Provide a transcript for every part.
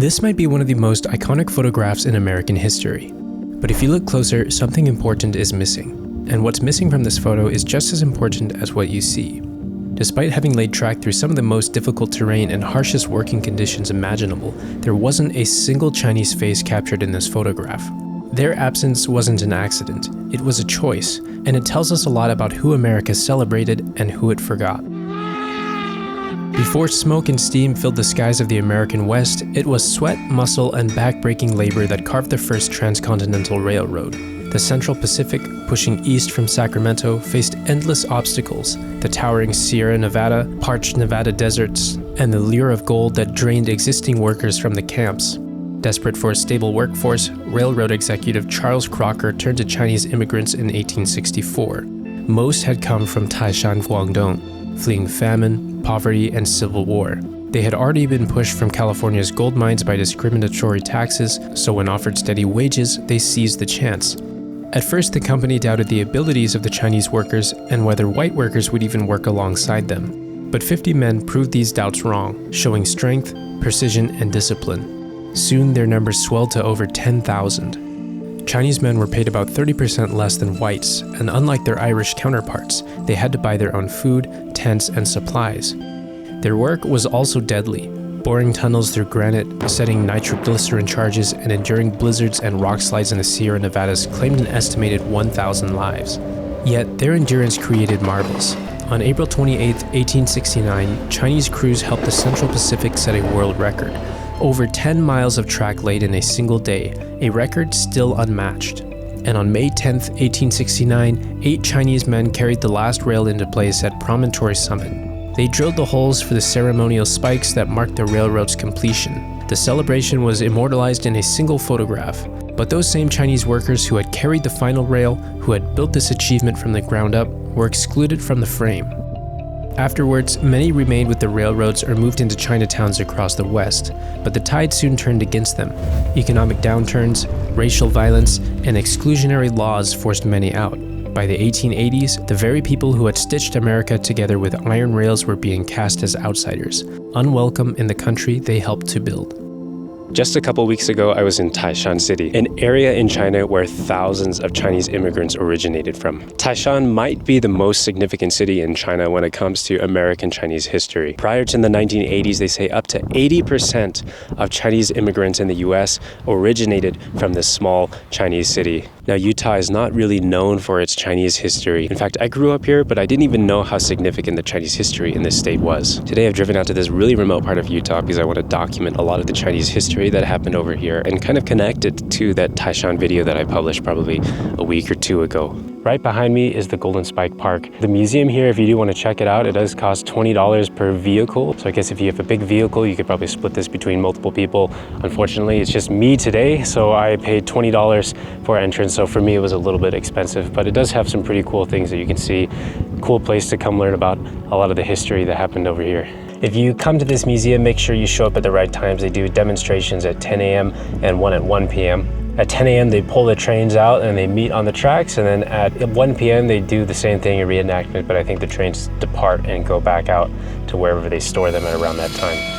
This might be one of the most iconic photographs in American history. But if you look closer, something important is missing. And what's missing from this photo is just as important as what you see. Despite having laid track through some of the most difficult terrain and harshest working conditions imaginable, there wasn't a single Chinese face captured in this photograph. Their absence wasn't an accident, it was a choice, and it tells us a lot about who America celebrated and who it forgot. Before smoke and steam filled the skies of the American West, it was sweat, muscle, and back-breaking labor that carved the first Transcontinental Railroad. The Central Pacific, pushing east from Sacramento, faced endless obstacles: the towering Sierra Nevada, parched Nevada deserts, and the lure of gold that drained existing workers from the camps. Desperate for a stable workforce, railroad executive Charles Crocker turned to Chinese immigrants in 1864. Most had come from Taishan, Guangdong, fleeing famine, poverty, and civil war. They had already been pushed from California's gold mines by discriminatory taxes, so when offered steady wages, they seized the chance. At first, the company doubted the abilities of the Chinese workers and whether white workers would even work alongside them. But 50 men proved these doubts wrong, showing strength, precision, and discipline. Soon, their numbers swelled to over 10,000. Chinese men were paid about 30% less than whites, and unlike their Irish counterparts, they had to buy their own food, tents, and supplies. Their work was also deadly, boring tunnels through granite, setting nitroglycerin charges, and enduring blizzards and rock slides in the Sierra Nevadas claimed an estimated 1,000 lives. Yet, their endurance created marvels. On April 28, 1869, Chinese crews helped the Central Pacific set a world record. Over 10 miles of track laid in a single day, a record still unmatched. And on May 10, 1869, 8 Chinese men carried the last rail into place at Promontory Summit. They drilled the holes for the ceremonial spikes that marked the railroad's completion. The celebration was immortalized in a single photograph. But those same Chinese workers who had carried the final rail, who had built this achievement from the ground up, were excluded from the frame. Afterwards, many remained with the railroads or moved into Chinatowns across the West, but the tide soon turned against them. Economic downturns, racial violence, and exclusionary laws forced many out. By the 1880s, the very people who had stitched America together with iron rails were being cast as outsiders, unwelcome in the country they helped to build. Just a couple weeks ago, I was in Taishan City, an area in China where thousands of Chinese immigrants originated from. Taishan might be the most significant city in China when it comes to American Chinese history. Prior to the 1980s, they say up to 80% of Chinese immigrants in the US originated from this small Chinese city. Now, Utah is not really known for its Chinese history. In fact, I grew up here, but I didn't even know how significant the Chinese history in this state was. Today, I've driven out to this really remote part of Utah because I want to document a lot of the Chinese history that happened over here and kind of connect it to that Taishan video that I published probably a week or two ago. Right behind me is the Golden Spike Park. The museum here, if you do want to check it out, it does cost $20 per vehicle. So I guess if you have a big vehicle, you could probably split this between multiple people. Unfortunately, it's just me today, so I paid $20 for entrance. So for me, it was a little bit expensive, but it does have some pretty cool things that you can see. Cool place to come learn about a lot of the history that happened over here. If you come to this museum, make sure you show up at the right times. They do demonstrations at 10 a.m. and one at 1 p.m. At 10 a.m. they pull the trains out and they meet on the tracks, and then at 1 p.m. they do the same thing, a reenactment, but I think the trains depart and go back out to wherever they store them at around that time.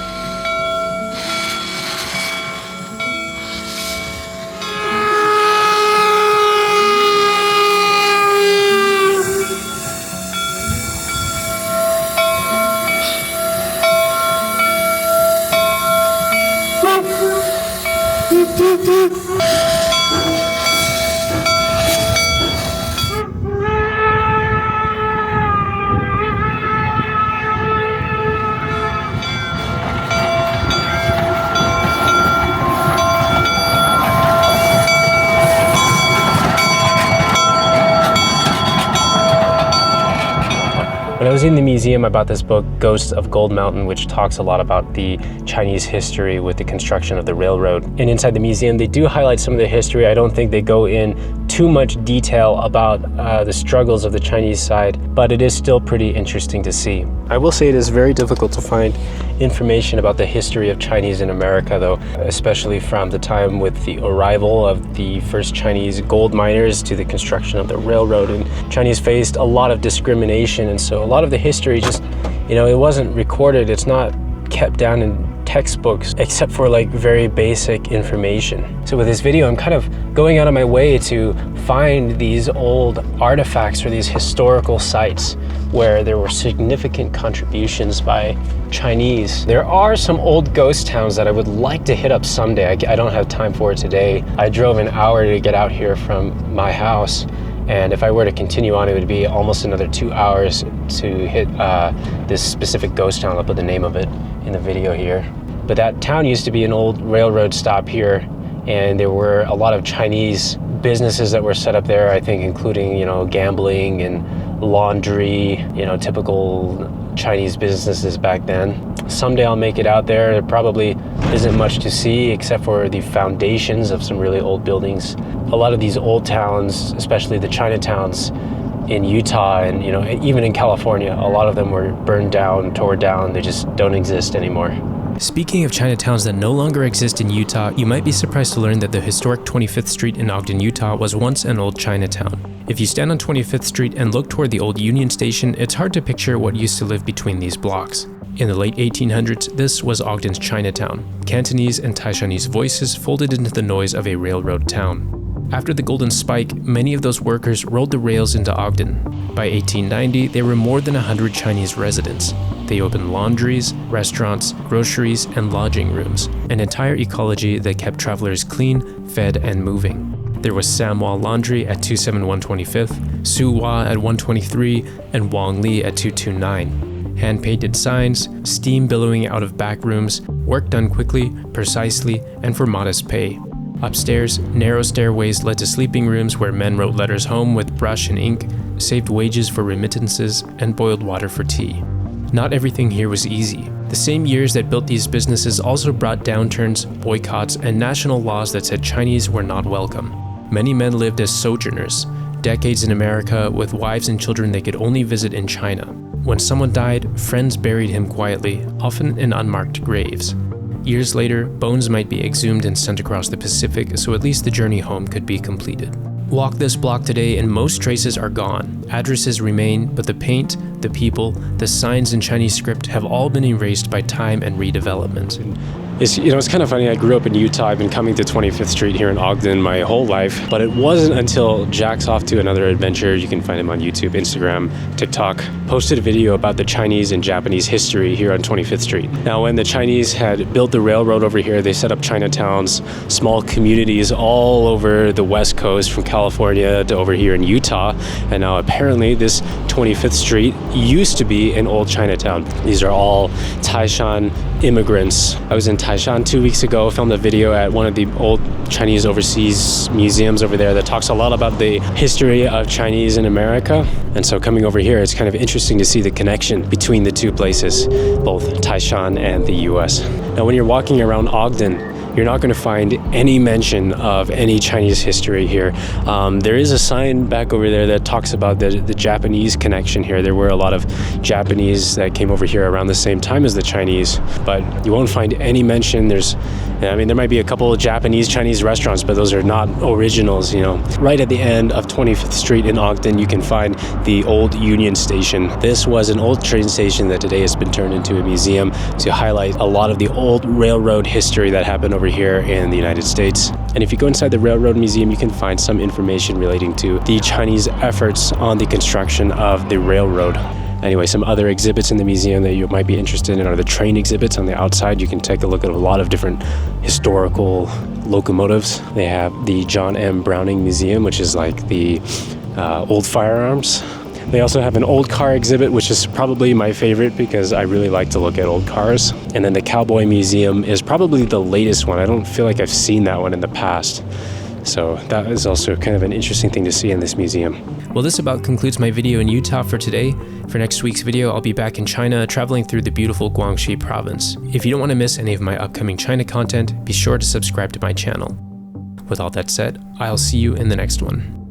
When I was in the museum, I bought this book, Ghosts of Gold Mountain, which talks a lot about the Chinese history with the construction of the railroad. And inside the museum, they do highlight some of the history. I don't think they go in too much detail about the struggles of the Chinese side, but it is still pretty interesting to see. I will say it is very difficult to find information about the history of Chinese in America, though, especially from the time with the arrival of the first Chinese gold miners to the construction of the railroad. And Chinese faced a lot of discrimination, and so a lot of the history just, it wasn't recorded. It's not kept down in textbooks except for like very basic information. So with this video, I'm kind of going out of my way to find these old artifacts or these historical sites where there were significant contributions by Chinese. There are some old ghost towns that I would like to hit up someday. I don't have time for it today. I drove an hour to get out here from my house, and if I were to continue on, it would be almost another 2 hours to hit this specific ghost town. I'll put the name of it in the video here. But that town used to be an old railroad stop here, and there were a lot of Chinese businesses that were set up there, I think including, gambling and laundry, typical Chinese businesses back then. Someday I'll make it out there. There probably isn't much to see except for the foundations of some really old buildings. A lot of these old towns, especially the Chinatowns in Utah and even in California, a lot of them were burned down, tore down. They just don't exist anymore. Speaking of Chinatowns that no longer exist in Utah, you might be surprised to learn that the historic 25th Street in Ogden, Utah was once an old Chinatown. If you stand on 25th Street and look toward the old Union Station, it's hard to picture what used to live between these blocks. In the late 1800s, this was Ogden's Chinatown. Cantonese and Taishanese voices folded into the noise of a railroad town. After the Golden Spike, many of those workers rolled the rails into Ogden. By 1890, there were more than 100 Chinese residents. They opened laundries, restaurants, groceries, and lodging rooms, an entire ecology that kept travelers clean, fed, and moving. There was Samwa Laundry at 271 25th, Suwa at 123, and Wang Li at 229. Hand-painted signs, steam billowing out of back rooms, work done quickly, precisely, and for modest pay. Upstairs, narrow stairways led to sleeping rooms where men wrote letters home with brush and ink, saved wages for remittances, and boiled water for tea. Not everything here was easy. The same years that built these businesses also brought downturns, boycotts, and national laws that said Chinese were not welcome. Many men lived as sojourners, decades in America with wives and children they could only visit in China. When someone died, friends buried him quietly, often in unmarked graves. Years later, bones might be exhumed and sent across the Pacific, so at least the journey home could be completed. Walk this block today and most traces are gone. Addresses remain, but the paint, the people, the signs in Chinese script have all been erased by time and redevelopment. It's kind of funny. I grew up in Utah. I've been coming to 25th Street here in Ogden my whole life, but it wasn't until Jack's off to another adventure. You can find him on YouTube, Instagram, TikTok. Posted a video about the Chinese and Japanese history here on 25th Street. Now, when the Chinese had built the railroad over here, they set up Chinatowns, small communities all over the West Coast, from California to over here in Utah. And now apparently this 25th Street used to be an old Chinatown. These are all Taishan immigrants. I was in Taishan 2 weeks ago, filmed a video at one of the old Chinese overseas museums over there that talks a lot about the history of Chinese in America. And so coming over here, it's kind of interesting to see the connection between the two places, both Taishan and the US. Now, when you're walking around Ogden, you're not going to find any mention of any Chinese history here. There is a sign back over there that talks about the Japanese connection here. There were a lot of Japanese that came over here around the same time as the Chinese, but you won't find any mention. There might be a couple of Japanese Chinese restaurants, but those are not originals, Right at the end of 25th Street in Ogden, you can find the old Union Station. This was an old train station that today has been turned into a museum to highlight a lot of the old railroad history that happened over here in the United States. And if you go inside the Railroad Museum, you can find some information relating to the Chinese efforts on the construction of the railroad. Anyway, some other exhibits in the museum that you might be interested in are the train exhibits on the outside. You can take a look at a lot of different historical locomotives. They have the John M. Browning Museum, which is like the old firearms. They also have an old car exhibit, which is probably my favorite because I really like to look at old cars. And then the Cowboy Museum is probably the latest one. I don't feel like I've seen that one in the past. So that is also kind of an interesting thing to see in this museum. Well, this about concludes my video in Utah for today. For next week's video, I'll be back in China, traveling through the beautiful Guangxi province. If you don't want to miss any of my upcoming China content, be sure to subscribe to my channel. With all that said, I'll see you in the next one.